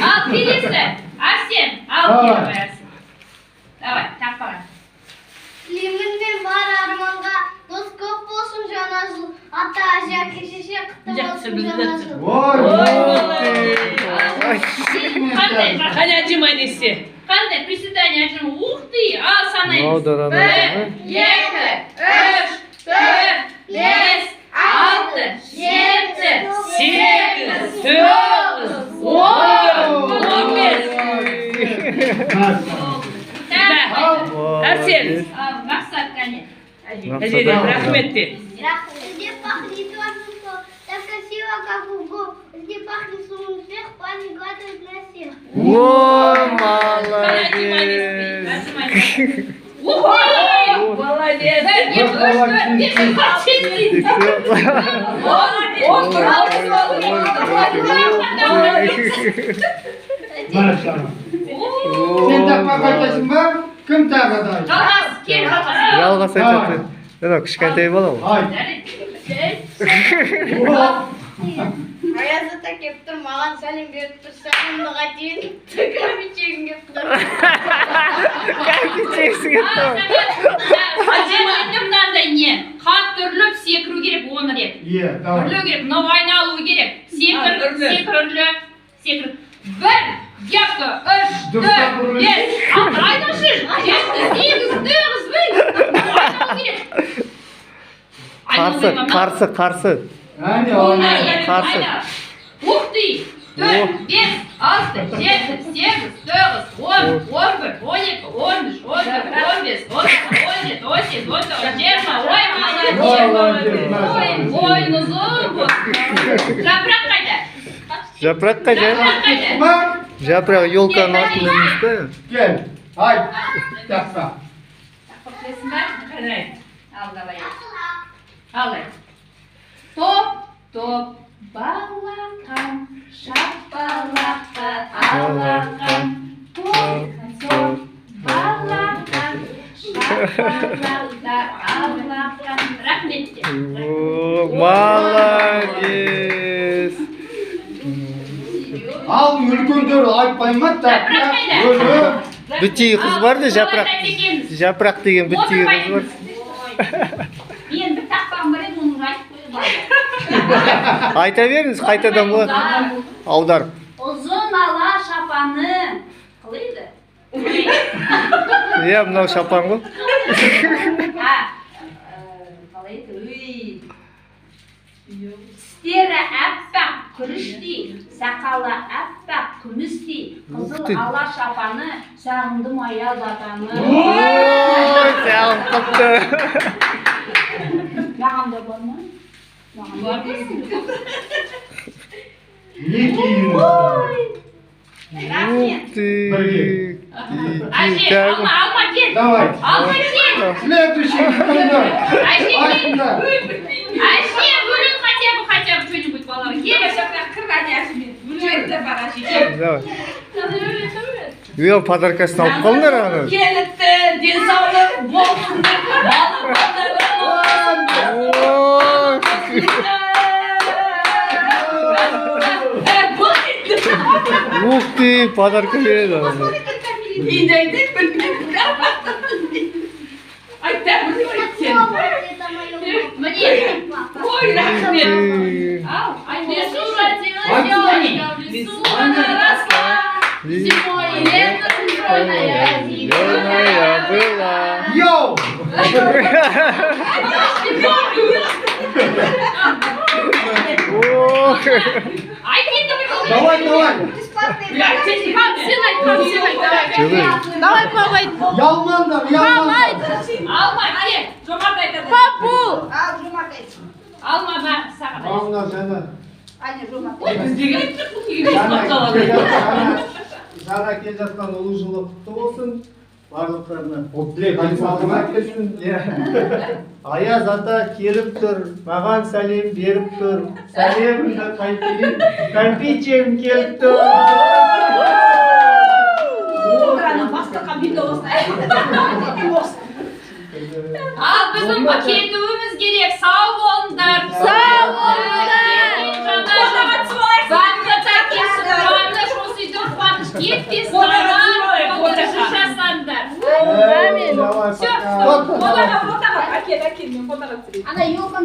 Al келесі. Арсен, ал келіп Арсен. Давай, так бара. Тілеймін мен бар арманға, дос көп болсын жаңа жыл. Ата, әже, әке, шеше, құтты болсын жаңа жыл. Қандай? Қане Аджимай десе. Қандай? Приседание ажым. Ух ты! Ал санаймыз. Аударады. 1, 2, 3, 4, 5, 6, 7, 8, 9, 10, 15. Арсен. Мақсат қане. Әжеде рахмет де. Где пахнет воздух, так красиво, как в губ. Где пахнет сумм всех, память гадает для всех. О, молодец. Ух ты! Молодец. 1, 2, 3, 4, 5, 6, 7, 8. Сен тақпақ айтасың ба? Кім тағады айтады? Жалғас, кел жалғас. Жалғас айтады. Мына кішкентай бала ғой. Айт. Аяз ата кеп тұр, маған сәлем беріп тұр, сәлемдіға дейін кәмпичегім кеп тұр. Кәмпичегісі кетті ғой. Мынандай не? Қат үрліп секіру керек 10 рет. Иә, давай. Үрлеу керек, мынау айналу керек. Секір, үрлі, секір. 1, 2, 3, 4, 5, 6, айналшы. 7, 8, 9, айналу керек. Қарсы. Әне, Қарсы. Ух ты! 4, 5, 6, 7, 8, 9, 10, 11, 12, 13, 14, 15, 16, 17, 18, 19, 20. Ой, молодец! Ой, ұзын бұл. Жапырақ қайда? Жапырақ қайда? Жапырақ елканың артында емес пе? Кел, айт. Тақпа. Тақпақ білесің ба? Ал, давай. Ал, топ, балақан, шапалаққа алақан. Топ, балақан, шапалаққа алақан. Рахмет те. О, молодец. Ал үлкендер айтпай ма? Жапырақ қайда? Бүттегі қыз бар да, жапырақ. Олай айтекеміз. Жапырақ деген бүттегі қыз бар. Мен бір тақпағым бар еді, оны айтып қойып. Айта беріңіз, қайтадан болады. Аударып. Ұзын ала шапаны. Қалай еді? Иә, мынау шапан ғой. Қалай еді? Тістері әппақ күріштей, сақалы әппақ күмістей, қызыл ала шапаны, сағындым аяз атаны. Ой, сәл қыпты. Маған да бар ма? Не кейін? Рахмет. Әже, алма кел. Давай. Алма кел. Следующий. Әже, Айда. Әже, өлін хотя бы что-нибудь балар. Кел. Давай. Үйен подаркасын алып қалыңдар аны. Келіпті, денсаулық болсын деп, Ух ты, подарка береді аны. Мне. Ой, рахмет. Лесу родилась, лесу она росла. Зимой и летом зеленая, Зеленая была. Йоу! Ох. Давай, давай. Давай, папа. Ялмандар, ялмандар. Алма, кел. Жомарт айтады. Папу. Алма бар, саған. Алма жана. Жаңа келе жатқан ұлы жылы құтты болсын. Барлықтарына. Салтанат келсін. Аяз ата келіп тұр, маған сәлем беріп тұр. Сәлемімді қайтейін, кәмпитчем келіп тұр. Ал біздің кетуіміз керек. Сау болыңдар. Сау болыңдар. Бақыт әкелсін, қуаныш, осы үйдің қуаныш кетпесін. Отырышы жасаңдар. Давай, пока. Фотоға, әкел, мен фотоға түсірейін. Ана елканы